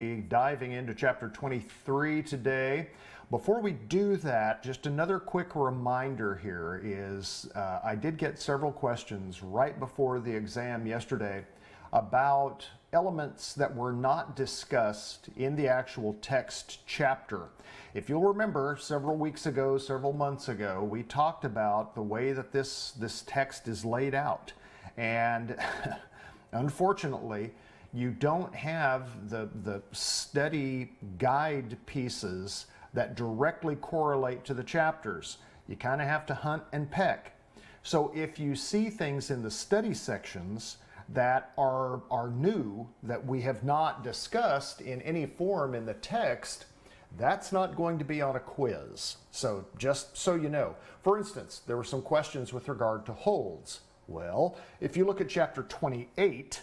Diving into chapter 23 today. Before we do that, just another quick reminder here is I did get several questions right before the exam yesterday about elements that were not discussed in the actual text chapter. If you'll remember, several weeks ago, several months ago, we talked about the way that this text is laid out. And unfortunately, you don't have the study guide pieces that directly correlate to the chapters. You kind of have to hunt and peck. So if you see things in the study sections that are new, that we have not discussed in any form in the text, that's not going to be on a quiz. So just so you know. For instance, there were some questions with regard to holds. Well, if you look at chapter 28,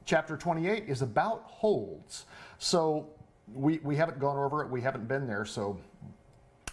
Chapter 28 is about holds. So we haven't gone over it, we haven't been there, so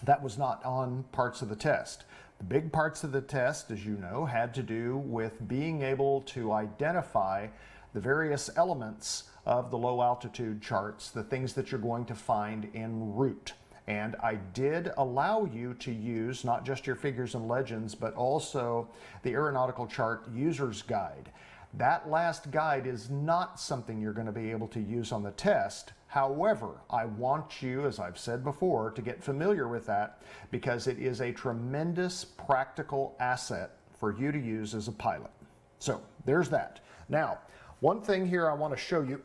that was not on parts of the test. The big parts of the test, as you know, had to do with being able to identify the various elements of the low altitude charts, the things that you're going to find en route. And I did allow you to use not just your figures and legends, but also the aeronautical chart user's guide. That last guide is not something you're going to be able to use on the test. However, I want you, as I've said before, to get familiar with that because it is a tremendous practical asset for you to use as a pilot. So there's that. Now, one thing here I want to show you,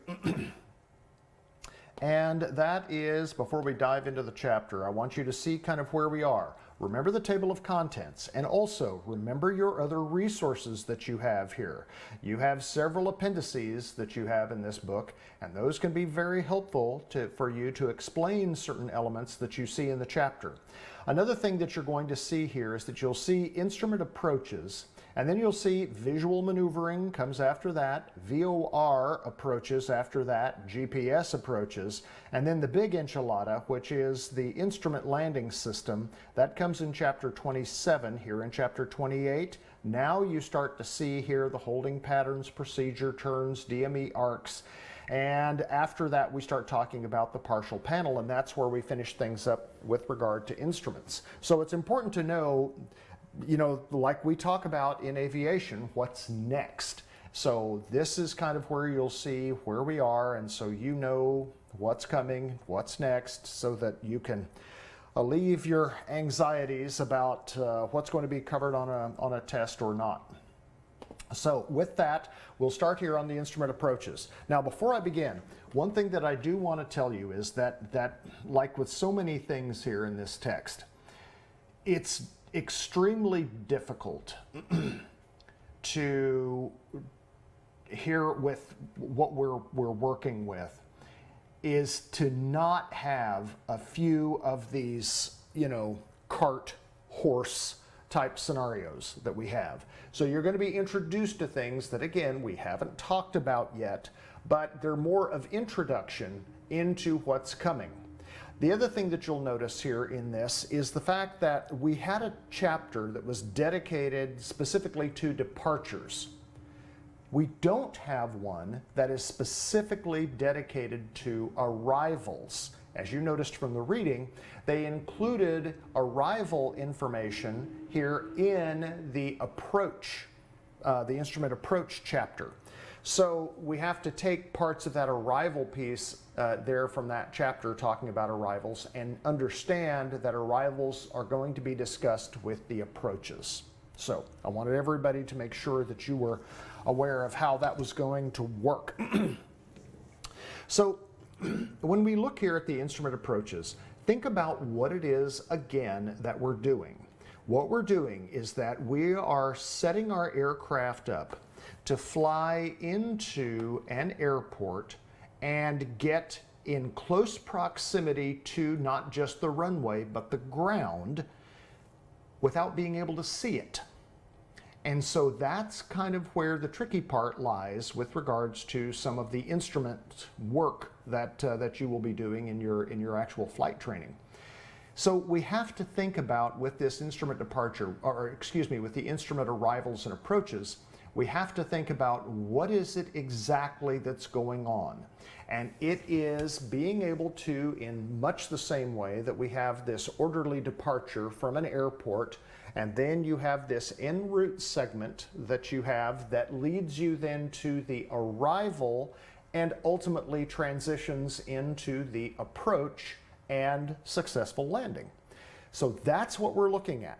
and that is, before we dive into the chapter, I want you to see kind of where we are. Remember the table of contents, and also remember your other resources that you have here. You have several appendices that you have in this book, and those can be very helpful for you to explain certain elements that you see in the chapter. Another thing that you're going to see here is that you'll see instrument approaches, and then you'll see visual maneuvering comes after that, VOR approaches after that, GPS approaches, and then the big enchilada, which is the instrument landing system, that comes in chapter 27 here in chapter 28. Now you start to see here the holding patterns, procedure turns, DME arcs, and after that we start talking about the partial panel, and that's where we finish things up with regard to instruments. So it's important to know, you know, like we talk about in aviation, what's next. So this is kind of where you'll see where we are, and so you know what's coming, what's next, so that you can alleviate your anxieties about what's going to be covered on a test or not. So with that, we'll start here on the instrument approaches. Now, before I begin, one thing that I do want to tell you is that like with so many things here in this text, it's extremely difficult to hear with what we're working with is to not have a few of these, you know, cart horse type scenarios that we have. So you're going to be introduced to things that, again, we haven't talked about yet, but they're more of introduction into what's coming. The other thing that you'll notice here in this is the fact that we had a chapter that was dedicated specifically to departures. We don't have one that is specifically dedicated to arrivals. As you noticed from the reading, they included arrival information here in the approach, the instrument approach chapter. So we have to take parts of that arrival piece there from that chapter talking about arrivals and understand that arrivals are going to be discussed with the approaches. So I wanted everybody to make sure that you were aware of how that was going to work. So when we look here at the instrument approaches, think about what it is, again, that we're doing. What we're doing is that we are setting our aircraft up to fly into an airport and get in close proximity to not just the runway, but the ground without being able to see it. And so that's kind of where the tricky part lies with regards to some of the instrument work that you will be doing in your actual flight training. So we have to think about with this instrument departure, or excuse me, with the instrument arrivals and approaches, we have to think about what is it exactly that's going on. And it is being able to, in much the same way that we have this orderly departure from an airport, and then you have this en route segment that you have that leads you then to the arrival and ultimately transitions into the approach and successful landing. So that's what we're looking at.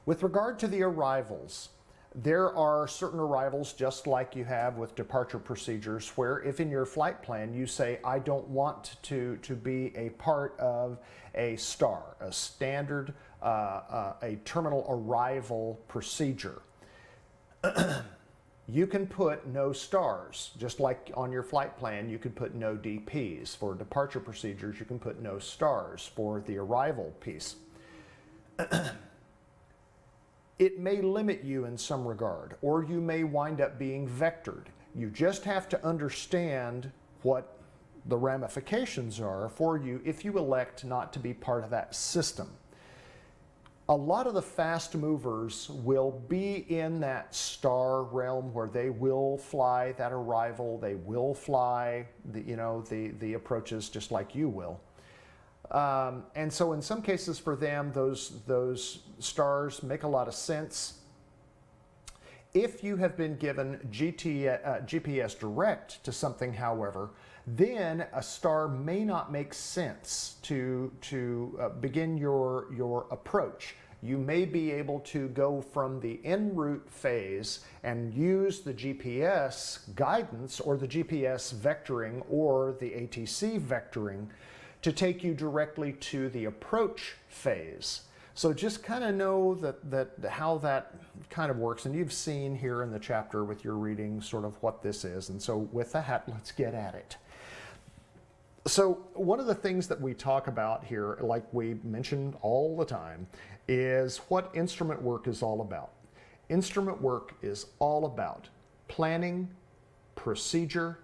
With regard to the arrivals, there are certain arrivals, just like you have with departure procedures, where if in your flight plan you say, I don't want to be a part of a STAR, a standard, a terminal arrival procedure, you can put no stars. Just like on your flight plan, you could put no DPs. For departure procedures, you can put no stars for the arrival piece. It may limit you in some regard, or you may wind up being vectored. You just have to understand what the ramifications are for you if you elect not to be part of that system. A lot of the fast movers will be in that STAR realm where they will fly that arrival, they will fly the approaches just like you will. And so in some cases for them, those stars make a lot of sense. If you have been given GPS direct to something, however, then a star may not make sense to begin your approach. You may be able to go from the en route phase and use the GPS guidance or the GPS vectoring or the ATC vectoring to take you directly to the approach phase. So just kind of know that how that kind of works, and you've seen here in the chapter with your reading sort of what this is. And so with that, let's get at it. So one of the things that we talk about here, like we mentioned all the time, is what instrument work is all about. Instrument work is all about planning, procedure,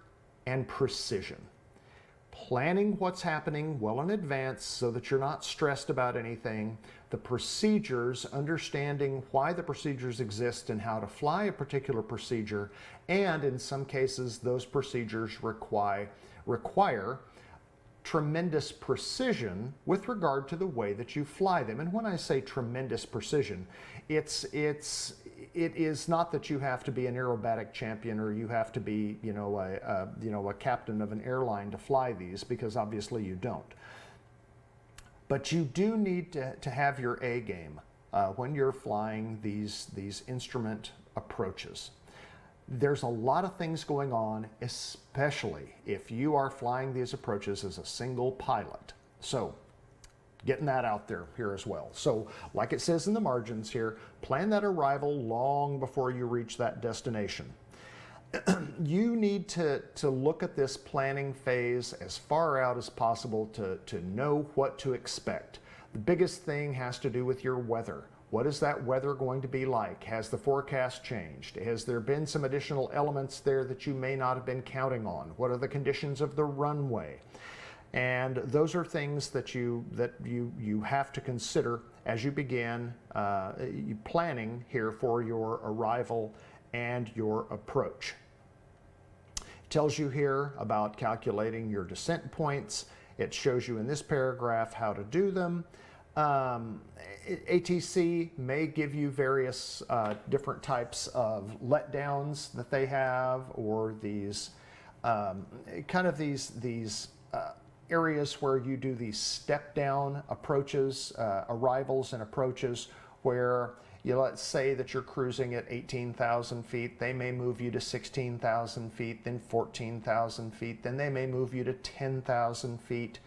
and precision. Planning what's happening well in advance so that you're not stressed about anything. The procedures, understanding why the procedures exist and how to fly a particular procedure. And in some cases, those procedures require tremendous precision with regard to the way that you fly them. And when I say tremendous precision, it is not that you have to be an aerobatic champion or you have to be, a captain of an airline to fly these, because obviously you don't. But you do need to have your A game when you're flying these instrument approaches. There's a lot of things going on, especially if you are flying these approaches as a single pilot. So getting that out there here as well. So like it says in the margins here, plan that arrival long before you reach that destination. You need to look at this planning phase as far out as possible to know what to expect. The biggest thing has to do with your weather. What is that weather going to be like? Has the forecast changed? Has there been some additional elements there that you may not have been counting on? What are the conditions of the runway? And those are things that you have to consider as you begin planning here for your arrival and your approach. It tells you here about calculating your descent points. It shows you in this paragraph how to do them. ATC may give you various different types of letdowns that they have, or these areas where you do these step down approaches, arrivals and approaches, where let's say that you're cruising at 18,000 feet, they may move you to 16,000 feet, then 14,000 feet, then they may move you to 10,000 feet,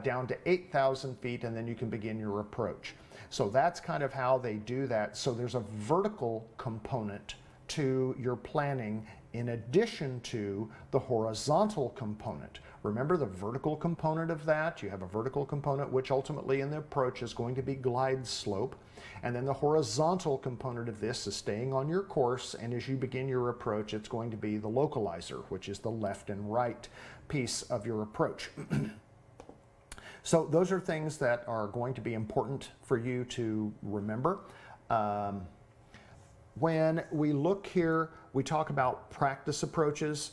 down to 8,000 feet, and then you can begin your approach. So that's kind of how they do that. So there's a vertical component to your planning in addition to the horizontal component. Remember the vertical component of that? You have a vertical component which ultimately in the approach is going to be glide slope. And then the horizontal component of this is staying on your course, and as you begin your approach, it's going to be the localizer, which is the left and right piece of your approach. So those are things that are going to be important for you to remember. when we look here, we talk about practice approaches.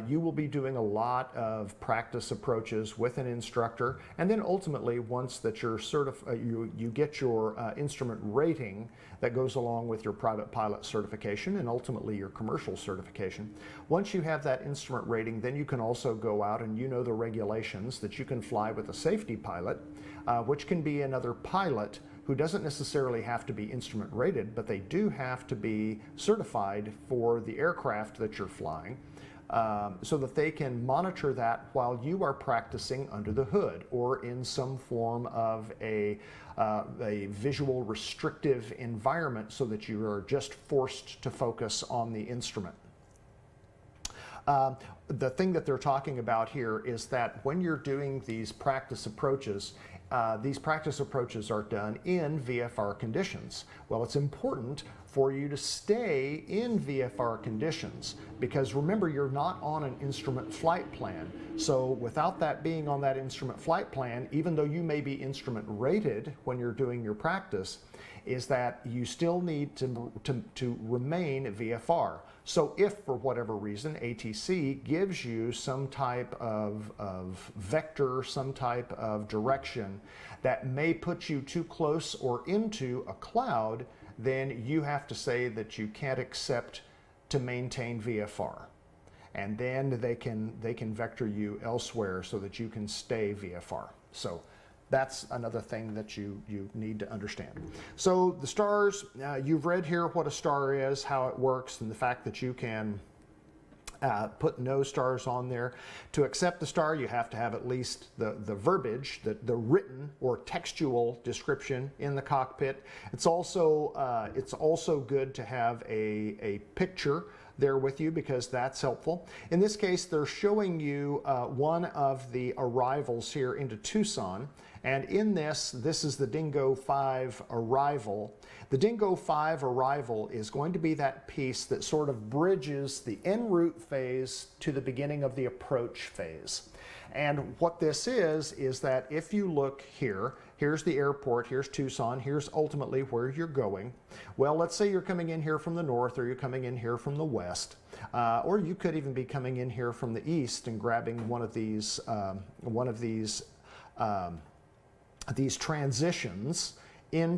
You will be doing a lot of practice approaches with an instructor, and then ultimately, once that you're you get your instrument rating that goes along with your private pilot certification and ultimately your commercial certification. Once you have that instrument rating, then you can also go out and you know the regulations that you can fly with a safety pilot, which can be another pilot who doesn't necessarily have to be instrument rated, but they do have to be certified for the aircraft that you're flying. So that they can monitor that while you are practicing under the hood or in some form of a visual restrictive environment so that you are just forced to focus on the instrument. The thing that they're talking about here is that when you're doing these practice approaches are done in VFR conditions. Well, it's important for you to stay in VFR conditions because remember, you're not on an instrument flight plan. So without that being on that instrument flight plan, even though you may be instrument rated when you're doing your practice, is that you still need to remain VFR. So if for whatever reason ATC gives you some type of vector, some type of direction that may put you too close or into a cloud, then you have to say that you can't accept to maintain VFR. And then they can vector you elsewhere so that you can stay VFR. So that's another thing that you need to understand. So the stars, you've read here what a star is, how it works, and the fact that you can put no stars on there. To accept the star, you have to have at least the verbiage, the written or textual description in the cockpit. It's also good to have a picture there with you because that's helpful. In this case, they're showing you one of the arrivals here into Tucson. And in this is the Dingo 5 arrival. The Dingo 5 arrival is going to be that piece that sort of bridges the en route phase to the beginning of the approach phase. And what this is that if you look here, here's the airport, here's Tucson, here's ultimately where you're going. Well, let's say you're coming in here from the north or you're coming in here from the west, or you could even be coming in here from the east and grabbing one of these transitions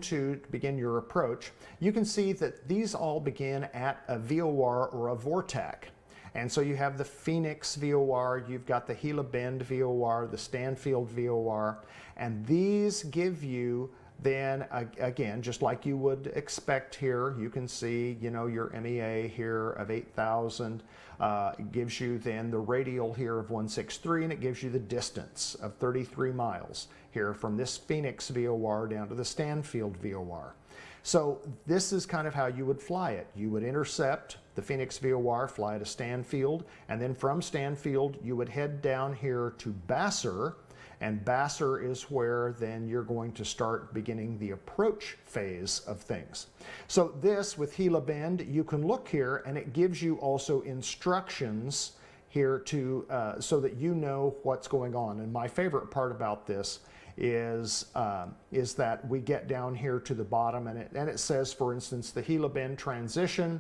to begin your approach. You can see that these all begin at a VOR or a VORTAC. And so you have the Phoenix VOR, you've got the Gila Bend VOR, the Stanfield VOR, and these give you then, again, just like you would expect here, you can see, your MEA here of 8,000. It gives you then the radial here of 163, and it gives you the distance of 33 miles here from this Phoenix VOR down to the Stanfield VOR. So this is kind of how you would fly it. You would intercept the Phoenix VOR, fly to Stanfield, and then from Stanfield you would head down here to Basser, and Basser is where then you're going to start beginning the approach phase of things. So this, with Gila Bend, you can look here and it gives you also instructions here to so that you know what's going on. And my favorite part about this is that we get down here to the bottom and it says, for instance, the Gila Bend transition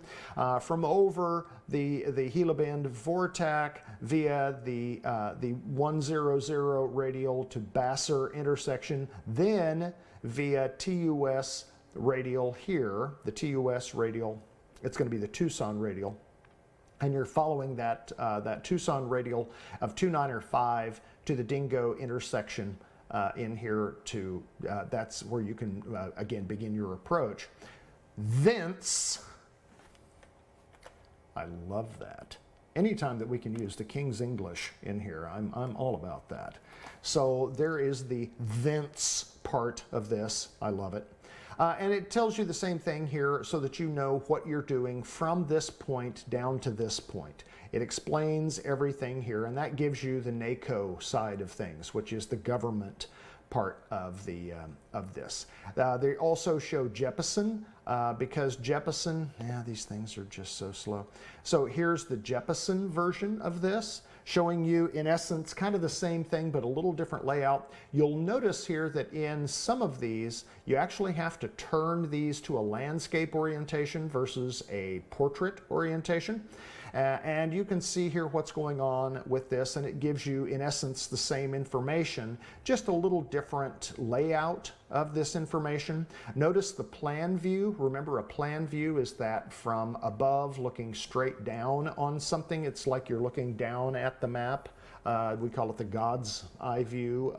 from over the Gila Bend VORTAC via the 100 radial to Basser intersection, then via TUS radial here, the TUS radial, it's going to be the Tucson radial, and you're following that Tucson radial of 295 to the Dingo intersection in here to, that's where you can, again, begin your approach. Thence, I love that. Anytime that we can use the King's English in here, I'm all about that. So there is the thence part of this. I love it. And it tells you the same thing here so that you know what you're doing from this point down to this point. It explains everything here, and that gives you the NACO side of things, which is the government part of this. They also show Jeppesen, because Jeppesen, these things are just so slow. So here's the Jeppesen version of this. showing you in essence kind of the same thing but a little different layout. You'll notice here that in some of these you actually have to turn these to a landscape orientation versus a portrait orientation. And you can see here what's going on with this, and it gives you in essence the same information, just a little different layout of this information. Notice the plan view. Remember, a plan view is that from above looking straight down on something. It's like you're looking down at the map. We call it the God's eye view.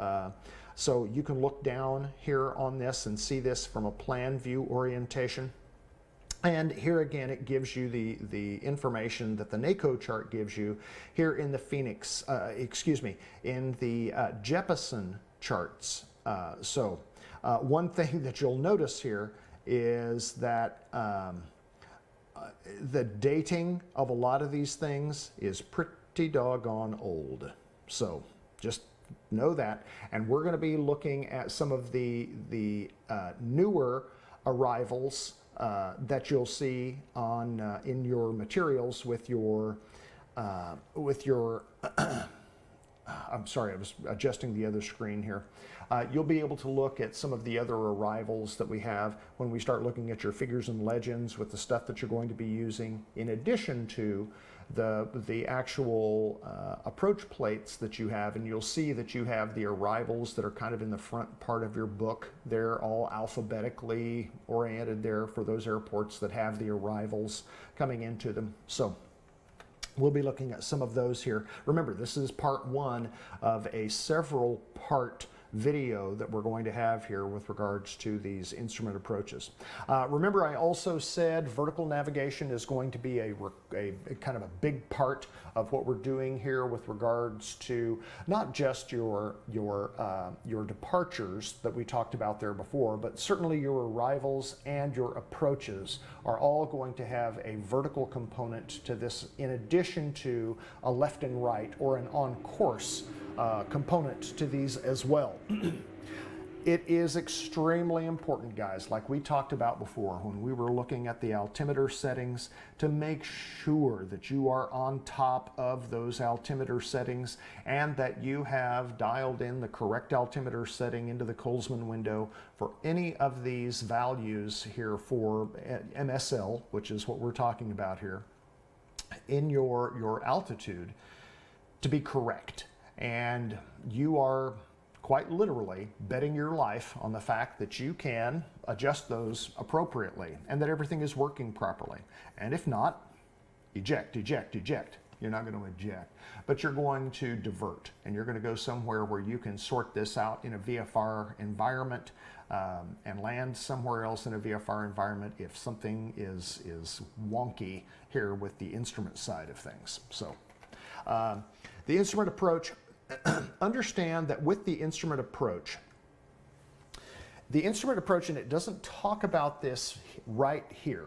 So you can look down here on this and see this from a plan view orientation. And here again, it gives you the information that the NACO chart gives you here in the Phoenix, in the Jeppesen charts. One thing that you'll notice here is that the dating of a lot of these things is pretty doggone old. So just know that. And we're going to be looking at some of the newer arrivals that you'll see on in your materials with your I'm sorry, I was adjusting the other screen here. You'll be able to look at some of the other arrivals that we have when we start looking at your figures and legends with the stuff that you're going to be using, in addition to the actual approach plates that you have. And you'll see that you have the arrivals that are kind of in the front part of your book. They're all alphabetically oriented there for those airports that have the arrivals coming into them. So we'll be looking at some of those here. Remember, this is part one of a several part video that we're going to have here with regards to these instrument approaches. Remember, I also said vertical navigation is going to be a kind of a big part of what we're doing here with regards to not just your departures that we talked about there before, but certainly your arrivals and your approaches are all going to have a vertical component to this, in addition to a left and right or an on course component to these as well. It is extremely important, guys, like we talked about before when we were looking at the altimeter settings, to make sure that you are on top of those altimeter settings and that you have dialed in the correct altimeter setting into the Colesman window for any of these values here for MSL, which is what we're talking about here, in your altitude to be correct. And you are quite literally betting your life on the fact that you can adjust those appropriately and that everything is working properly. And if not, eject, eject, eject. You're not going to eject, but you're going to divert, and you're going to go somewhere where you can sort this out in a VFR environment and land somewhere else in a VFR environment if something is wonky here with the instrument side of things. So the instrument approach, understand that with the instrument approach, and it doesn't talk about this right here,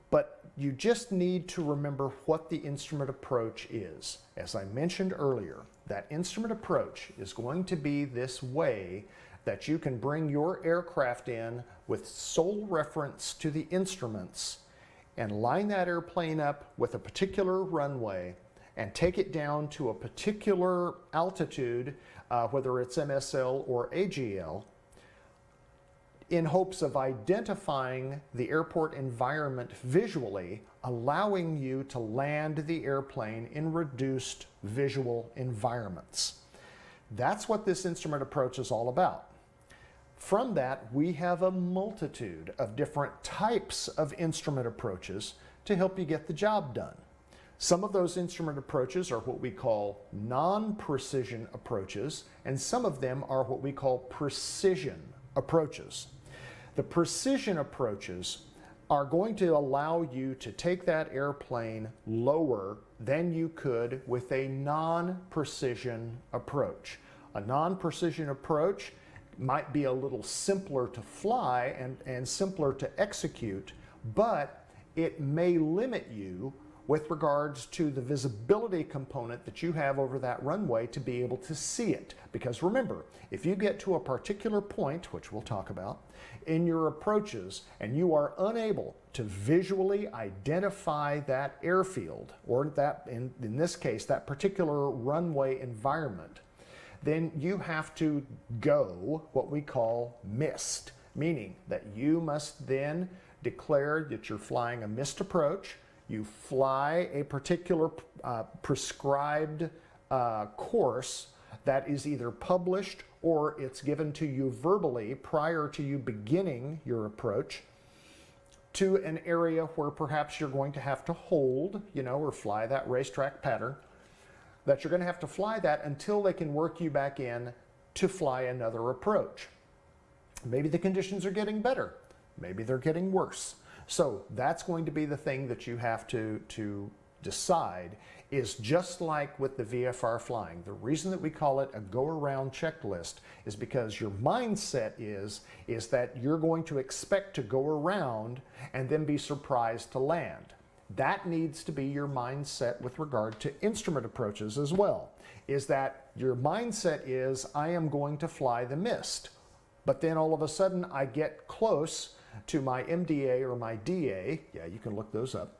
but you just need to remember what the instrument approach is. As I mentioned earlier, that instrument approach is going to be this way that you can bring your aircraft in with sole reference to the instruments and line that airplane up with a particular runway and take it down to a particular altitude, whether it's MSL or AGL, in hopes of identifying the airport environment visually, allowing you to land the airplane in reduced visual environments. That's what this instrument approach is all about. From that, we have a multitude of different types of instrument approaches to help you get the job done. Some of those instrument approaches are what we call non-precision approaches, and some of them are what we call precision approaches. The precision approaches are going to allow you to take that airplane lower than you could with a non-precision approach. A non-precision approach might be a little simpler to fly and simpler to execute, but it may limit you with regards to the visibility component that you have over that runway to be able to see it. Because remember, if you get to a particular point, which we'll talk about, in your approaches and you are unable to visually identify that airfield, or that, in this case, that particular runway environment, then you have to go what we call missed, meaning that you must then declare that you're flying a missed approach. You fly a particular prescribed course that is either published or it's given to you verbally prior to you beginning your approach to an area where perhaps you're going to have to hold, or fly that racetrack pattern, that you're going to have to fly that until they can work you back in to fly another approach. Maybe the conditions are getting better. Maybe they're getting worse. So that's going to be the thing that you have to decide, is just like with the VFR flying. The reason that we call it a go-around checklist is because your mindset is that you're going to expect to go around and then be surprised to land. That needs to be your mindset with regard to instrument approaches as well, is that your mindset is, I am going to fly the missed, but then all of a sudden I get close to my MDA or my DA, yeah, you can look those up,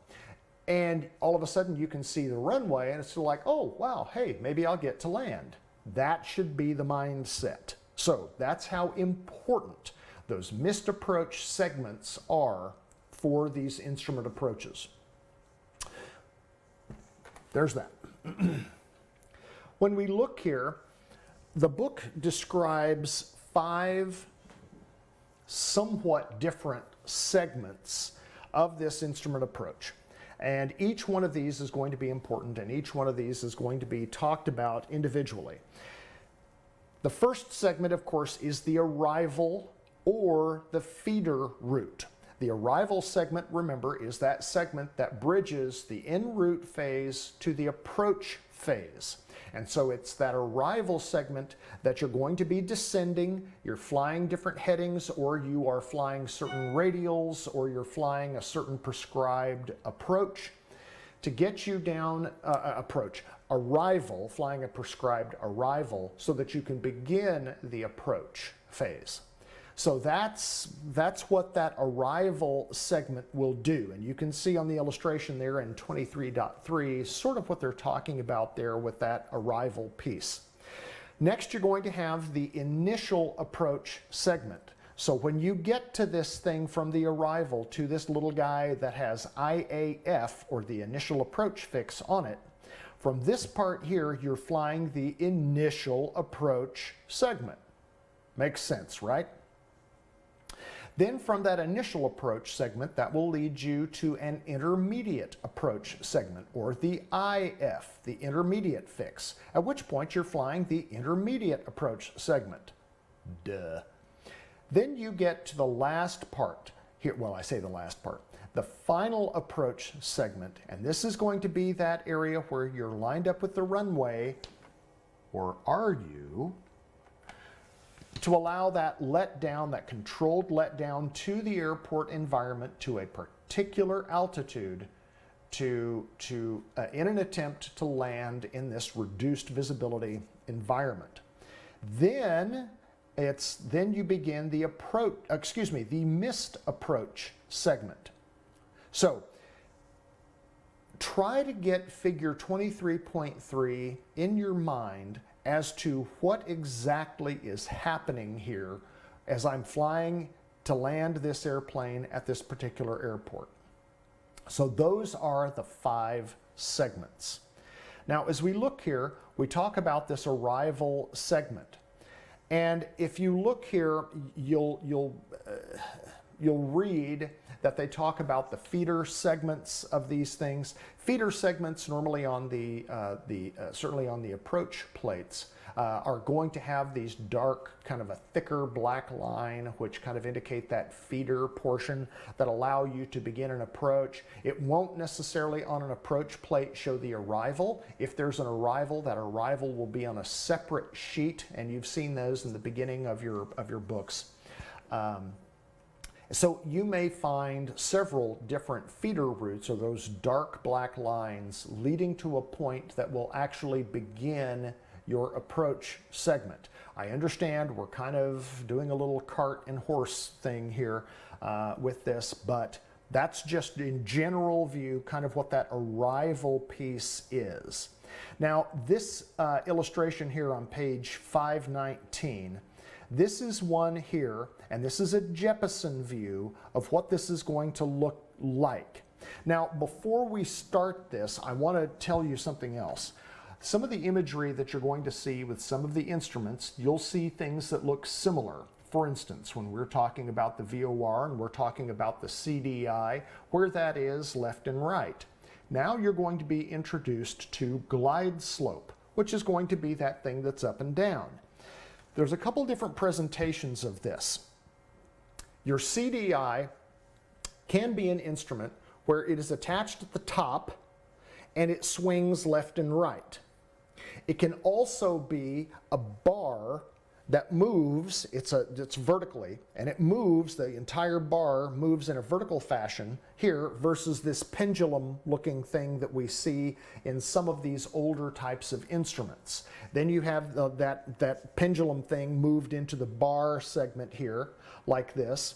and all of a sudden you can see the runway and it's like, oh, wow, hey, maybe I'll get to land. That should be the mindset. So that's how important those missed approach segments are for these instrument approaches. There's that. When we look here, the book describes 5 somewhat different segments of this instrument approach. And each one of these is going to be important, and each one of these is going to be talked about individually. The first segment, of course, is the arrival or the feeder route. The arrival segment, remember, is that segment that bridges the en route phase to the approach phase. And so it's that arrival segment that you're going to be descending, you're flying different headings, or you are flying certain radials, or you're flying a certain prescribed approach to get you down, arrival, flying a prescribed arrival so that you can begin the approach phase. So that's what that arrival segment will do. And you can see on the illustration there in 23.3 sort of what they're talking about there with that arrival piece. Next, you're going to have the initial approach segment. So when you get to this thing from the arrival to this little guy that has IAF, or the initial approach fix, on it, from this part here, you're flying the initial approach segment. Makes sense, right? Then from that initial approach segment, that will lead you to an intermediate approach segment, or the IF, the intermediate fix, at which point you're flying the intermediate approach segment. Duh. Then you get to the last part. Here, well, I say the last part. The final approach segment, and this is going to be that area where you're lined up with the runway, or are you, to allow that letdown, that controlled letdown to the airport environment to a particular altitude in an attempt to land in this reduced visibility environment. Then you begin the the missed approach segment. So try to get figure 23.3 in your mind as to what exactly is happening here as I'm flying to land this airplane at this particular airport. So those are the 5 segments. Now, as we look here, we talk about this arrival segment. And if you look here, you'll read that they talk about the feeder segments of these things. Feeder segments, normally on certainly on the approach plates, are going to have these dark, kind of a thicker black line, which kind of indicate that feeder portion that allow you to begin an approach. It won't necessarily on an approach plate show the arrival. If there's an arrival, that arrival will be on a separate sheet, and you've seen those in the beginning of your books. So you may find several different feeder routes, or those dark black lines, leading to a point that will actually begin your approach segment. I understand we're kind of doing a little cart and horse thing here with this, but that's just in general view kind of what that arrival piece is. Now this illustration here on page 519, this is one here, and this is a Jeppesen view of what this is going to look like. Now, before we start this, I want to tell you something else. Some of the imagery that you're going to see with some of the instruments, you'll see things that look similar. For instance, when we're talking about the VOR and we're talking about the CDI, where that is left and right. Now you're going to be introduced to glide slope, which is going to be that thing that's up and down. There's a couple different presentations of this. Your CDI can be an instrument where it is attached at the top and it swings left and right. It can also be a bar that moves, it's vertically, and it moves, the entire bar moves in a vertical fashion here versus this pendulum looking thing that we see in some of these older types of instruments. Then you have that pendulum thing moved into the bar segment here, like this.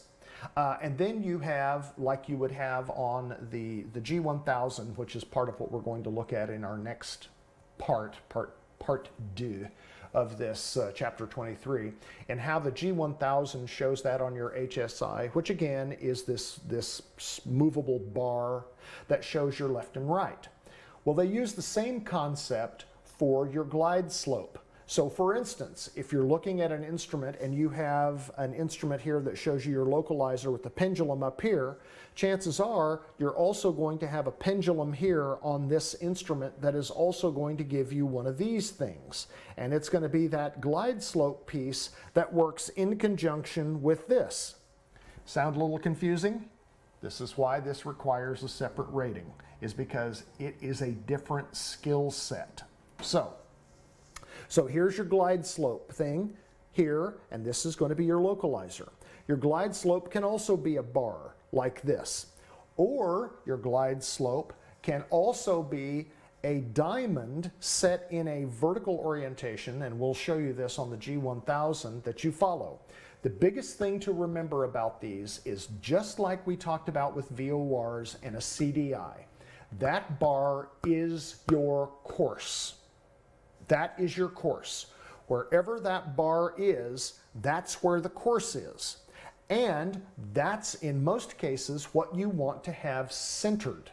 And then you have, like you would have on the G1000, which is part of what we're going to look at in our next part 2 of this chapter 23, and how the G1000 shows that on your HSI, which again is this movable bar that shows your left and right. Well, they use the same concept for your glide slope. So for instance, if you're looking at an instrument and you have an instrument here that shows you your localizer with the pendulum up here, chances are you're also going to have a pendulum here on this instrument that is also going to give you one of these things. And it's going to be that glide slope piece that works in conjunction with this. Sound a little confusing? This is why this requires a separate rating, is because it is a different skill set. So here's your glide slope thing here, and this is going to be your localizer. Your glide slope can also be a bar like this, or your glide slope can also be a diamond set in a vertical orientation, and we'll show you this on the G1000 that you follow. The biggest thing to remember about these is just like we talked about with VORs and a CDI, that bar is your course. That is your course. Wherever that bar is, that's where the course is. And that's, in most cases, what you want to have centered.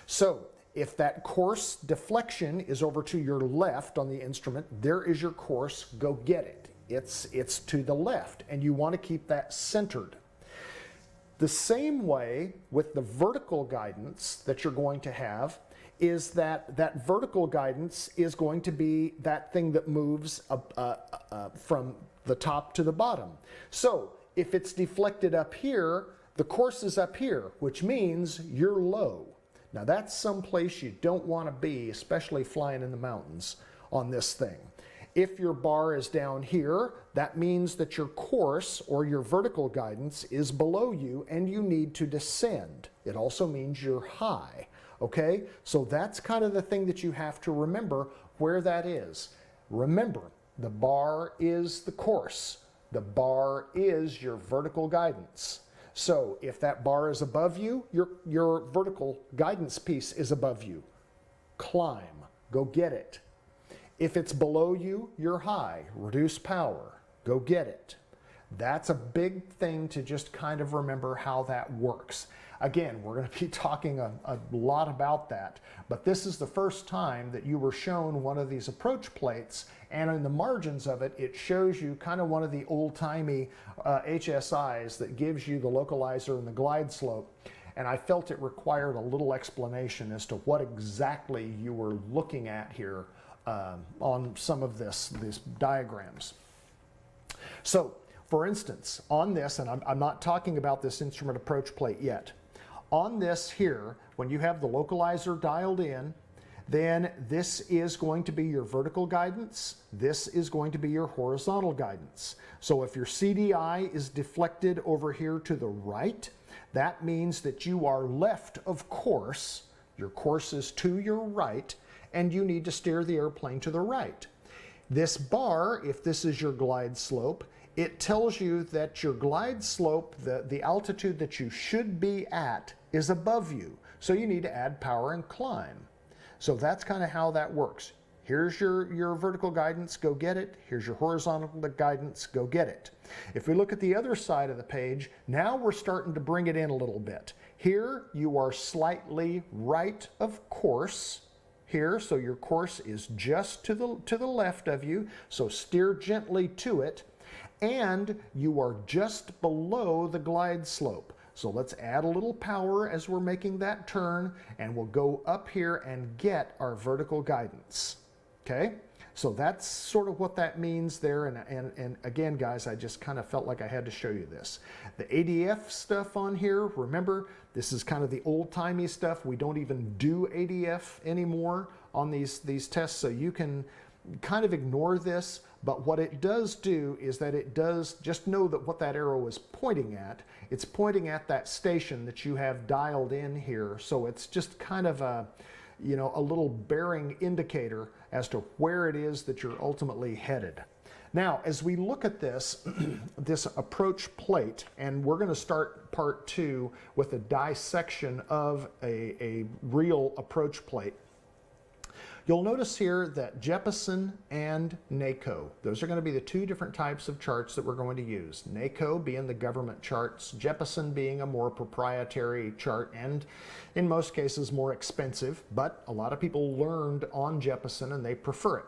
So if that course deflection is over to your left on the instrument, there is your course, go get it. It's to the left, and you want to keep that centered. The same way with the vertical guidance that you're going to have is that vertical guidance is going to be that thing that moves from the top to the bottom. So if it's deflected up here, the course is up here, which means you're low. Now that's someplace you don't want to be, especially flying in the mountains on this thing. If your bar is down here, that means that your course or your vertical guidance is below you and you need to descend. It also means you're high. Okay, so that's kind of the thing that you have to remember where that is. Remember, the bar is the course. The bar is your vertical guidance. So if that bar is above you, your vertical guidance piece is above you. Climb, go get it. If it's below you, you're high. Reduce power, go get it. That's a big thing to just kind of remember how that works. Again, we're going to be talking a lot about that, but this is the first time that you were shown one of these approach plates, and in the margins of it, it shows you kind of one of the old-timey HSIs that gives you the localizer and the glide slope, and I felt it required a little explanation as to what exactly you were looking at here on some of these diagrams. So, for instance, on this, and I'm not talking about this instrument approach plate yet, on this here, when you have the localizer dialed in, Then this is going to be your vertical guidance. This is going to be your horizontal guidance. So if your CDI is deflected over here to the right, that means that you are left of course. Your course is to your right, and you need to steer the airplane to the right. This bar, if this is your glide slope, it tells you that your glide slope, the altitude that you should be at, is above you. So you need to add power and climb. So that's kind of how that works. Here's your vertical guidance, go get it. Here's your horizontal guidance, go get it. If we look at the other side of the page, now we're starting to bring it in a little bit. Here you are slightly right of course here, so your course is just to the left of you, so steer gently to it, and you are just below the glide slope. So let's add a little power as we're making that turn, and we'll go up here and get our vertical guidance. Okay, so that's sort of what that means there. And again, guys, I just kind of felt like I had to show you this. The ADF stuff on here, remember, this is kind of the old-timey stuff. We don't even do ADF anymore on these tests, so you can kind of ignore this. But what it does do is that it does, just know that what that arrow is pointing at, it's pointing at that station that you have dialed in here. So it's just kind of a, you know, a little bearing indicator as to where it is that you're ultimately headed. Now, as we look at this, this approach plate, and we're going to start part 2 with a dissection of a real approach plate. You'll notice here that Jeppesen and NACO, those are going to be the two different types of charts that we're going to use. NACO being the government charts, Jeppesen being a more proprietary chart, and in most cases more expensive, but a lot of people learned on Jeppesen and they prefer it.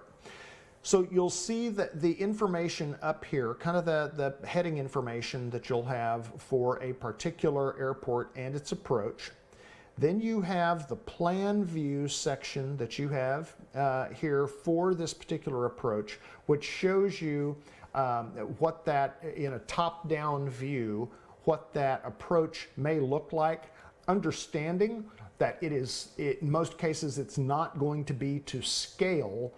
So you'll see that the information up here, kind of the heading information that you'll have for a particular airport and its approach. Then you have the plan view section that you have here for this particular approach, which shows you what that, in a top-down view, what that approach may look like. Understanding that in most cases, it's not going to be to scale,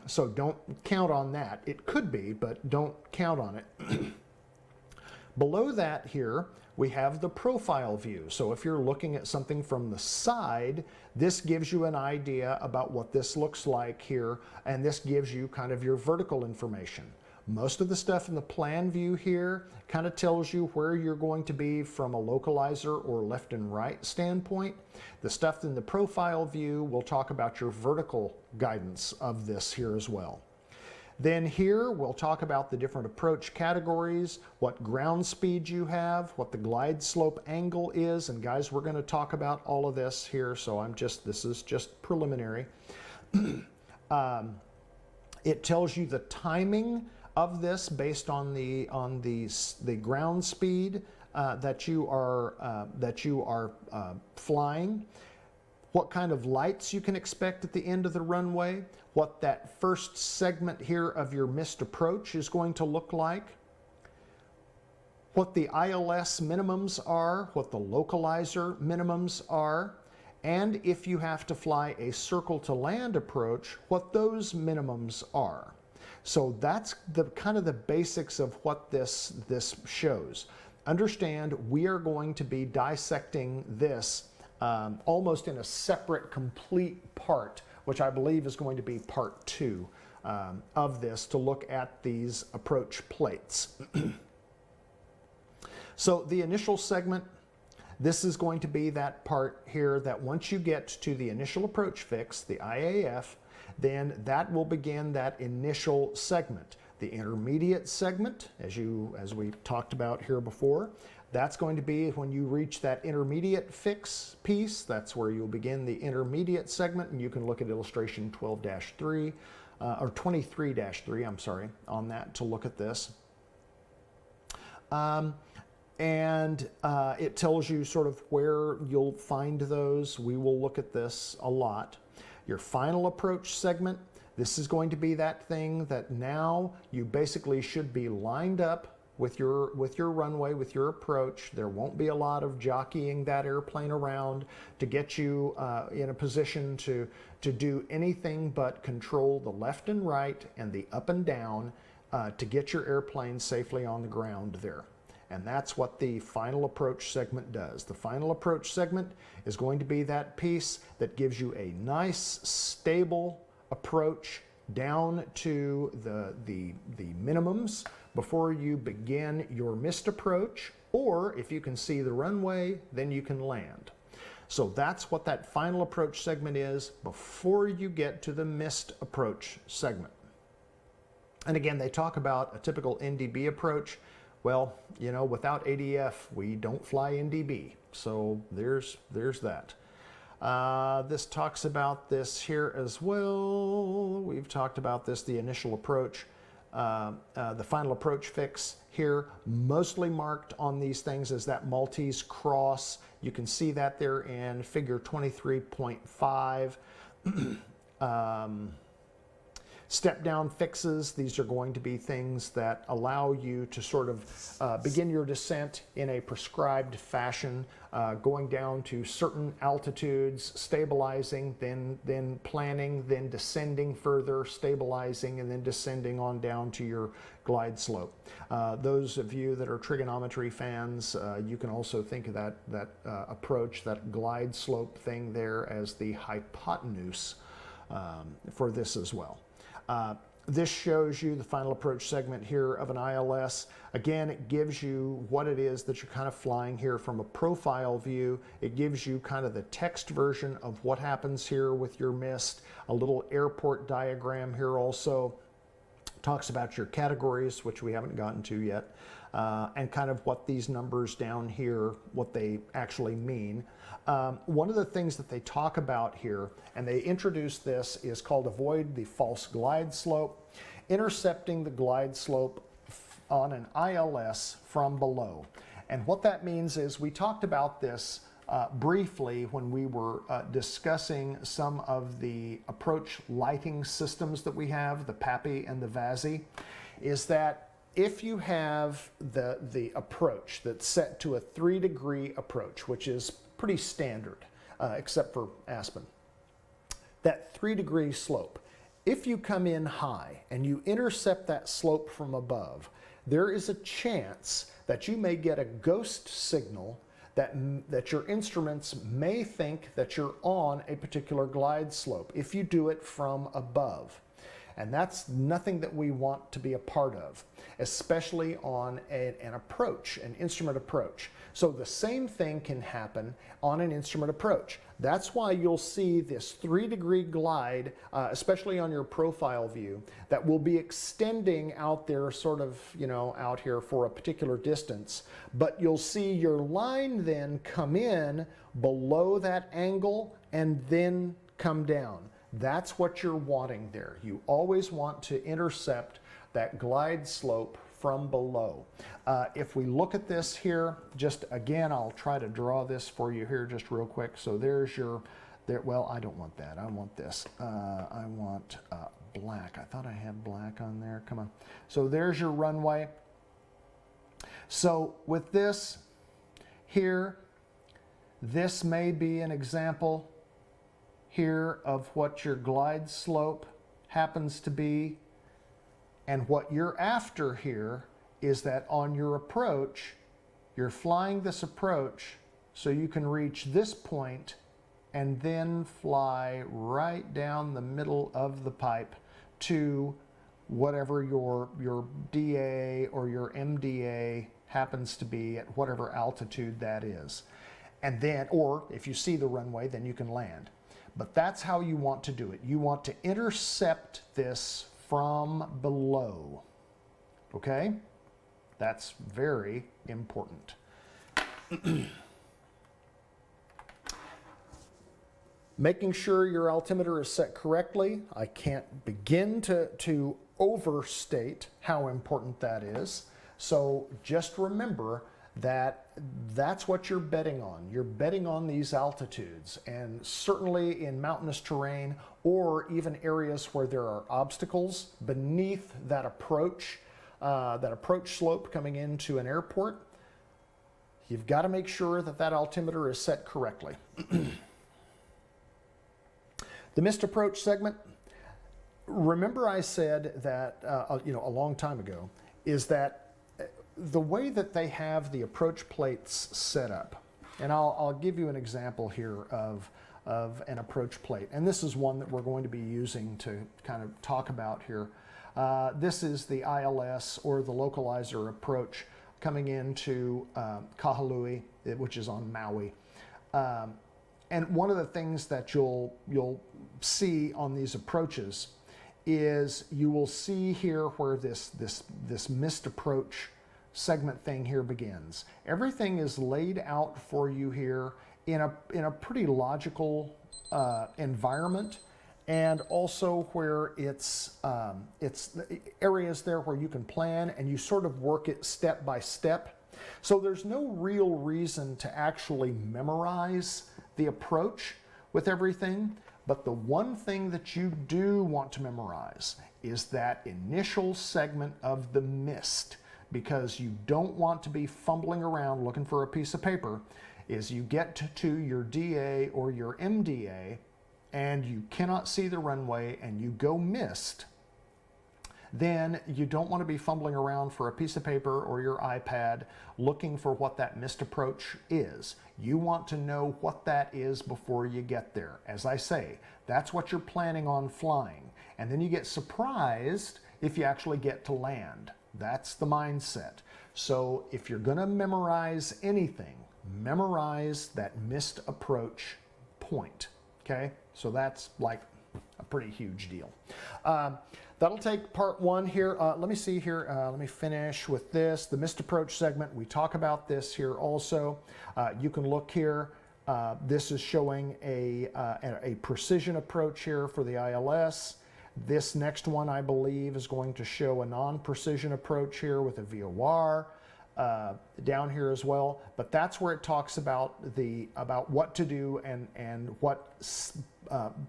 so don't count on that. It could be, but don't count on it. Below that here, we have the profile view. So if you're looking at something from the side, this gives you an idea about what this looks like here, and this gives you kind of your vertical information. Most of the stuff in the plan view here kind of tells you where you're going to be from a localizer or left and right standpoint. The stuff in the profile view will talk about your vertical guidance of this here as well. Then here we'll talk about the different approach categories, what ground speed you have, what the glide slope angle is, and guys, we're going to talk about all of this here, so this is just preliminary. It tells you the timing of this based on the ground speed that you are flying, what kind of lights you can expect at the end of the runway, what that first segment here of your missed approach is going to look like, what the ILS minimums are, what the localizer minimums are, and if you have to fly a circle to land approach, what those minimums are. So that's the kind of the basics of what this shows. Understand, we are going to be dissecting this almost in a separate, complete part, which I believe is going to be part 2 of this, to look at these approach plates. So the initial segment, this is going to be that part here that once you get to the initial approach fix, the IAF, then that will begin that initial segment. The intermediate segment, as we talked about here before, that's going to be when you reach that intermediate fix piece. That's where you'll begin the intermediate segment, and you can look at illustration 12-3 or 23-3, I'm sorry, on that to look at this. It tells you sort of where you'll find those. We will look at this a lot. Your final approach segment, this is going to be that thing that now you basically should be lined up with your runway, with your approach. There won't be a lot of jockeying that airplane around to get you in a position to do anything but control the left and right and the up and down to get your airplane safely on the ground there. And that's what the final approach segment does. The final approach segment is going to be that piece that gives you a nice, stable approach down to the minimums before you begin your missed approach, or if you can see the runway, then you can land. So that's what that final approach segment is before you get to the missed approach segment. And again, they talk about a typical NDB approach. Well, you know, without ADF, we don't fly NDB. So there's that. This talks about this here as well. We've talked about this, the initial approach, the final approach fix here, mostly marked on these things as that Maltese cross. You can see that there in figure 23.5. Step down fixes, these are going to be things that allow you to sort of begin your descent in a prescribed fashion, going down to certain altitudes, stabilizing, then planning, then descending further, stabilizing, and then descending on down to your glide slope. Those of you that are trigonometry fans, you can also think of that approach, that glide slope thing there as the hypotenuse for this as well. This shows you the final approach segment here of an ILS. Again, it gives you what it is that you're kind of flying here from a profile view. It gives you kind of the text version of what happens here with your mist. A little airport diagram here also. Talks about your categories, which we haven't gotten to yet, and kind of what these numbers down here, what they actually mean. One of the things that they talk about here, and they introduce this, is called avoid the false glide slope, intercepting the glide slope on an ILS from below. And what that means is, we talked about this briefly when we were discussing some of the approach lighting systems that we have, the PAPI and the VASI, is that if you have the approach that's set to a 3-degree approach, which is pretty standard, except for Aspen, that 3-degree slope, if you come in high and you intercept that slope from above, there is a chance that you may get a ghost signal that your instruments may think that you're on a particular glide slope if you do it from above. And that's nothing that we want to be a part of, especially on an approach, an instrument approach. So the same thing can happen on an instrument approach. That's why you'll see this 3-degree glide, especially on your profile view, that will be extending out there sort of, you know, out here for a particular distance. But you'll see your line then come in below that angle and then come down. That's what you're wanting there. You always want to intercept that glide slope from below. If we look at this here, just again, I'll try to draw this for you here just real quick. So there's your, well, I don't want that. I want this. I want black. I thought I had black on there. Come on. So there's your runway. So with this here, this may be an example here of what your glide slope happens to be. And what you're after here is that on your approach, you're flying this approach so you can reach this point and then fly right down the middle of the pipe to whatever your DA or your MDA happens to be at whatever altitude that is. And then, or if you see the runway, then you can land. But that's how you want to do it. You want to intercept this from below. Okay? That's very important. Making sure your altimeter is set correctly. I can't begin to overstate how important that is. So just remember that that's what you're betting on. You're betting on these altitudes, and certainly in mountainous terrain or even areas where there are obstacles beneath that approach, that approach slope coming into an airport, you've got to make sure that that altimeter is set correctly. The missed approach segment, remember I said that a long time ago, is that the way that they have the approach plates set up, and I'll give you an example here of an approach plate, and this is one that we're going to be using to kind of talk about here. This is the ILS, or the localizer approach, coming into Kahului, which is on Maui. And one of the things that you'll see on these approaches is you will see here where this missed approach segment thing here begins. Everything is laid out for you here in a pretty logical environment, and also where it's areas there where you can plan and you sort of work it step by step. So there's no real reason to actually memorize the approach with everything, but the one thing that you do want to memorize is that initial segment of the missed, because you don't want to be fumbling around looking for a piece of paper. Is you get to your DA or your MDA and you cannot see the runway and you go missed, then you don't want to be fumbling around for a piece of paper or your iPad looking for what that missed approach is. You want to know what that is before you get there. As I say, that's what you're planning on flying. And then you get surprised if you actually get to land. That's the mindset. So if you're going to memorize anything, memorize that missed approach point. Okay? So that's like a pretty huge deal. That'll take part one here. Let me see here. Let me finish with this. The missed approach segment, we talk about this here also. You can look here. This is showing a precision approach here for the ILS. This next one, I believe, is going to show a non-precision approach here with a VOR down here as well. But that's where it talks about what to do and what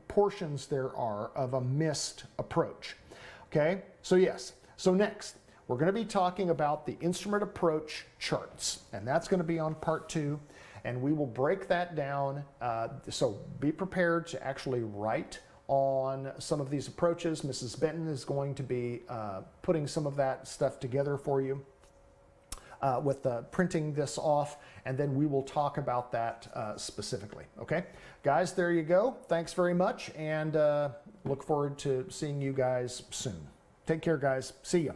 portions there are of a missed approach. Okay, so yes. So next, we're going to be talking about the instrument approach charts, and that's going to be on part two, and we will break that down. So be prepared to actually write on some of these approaches. Mrs. Benton is going to be putting some of that stuff together for you with printing this off, and then we will talk about that specifically. Okay, guys, there you go. Thanks very much, and look forward to seeing you guys soon. Take care, guys. See ya.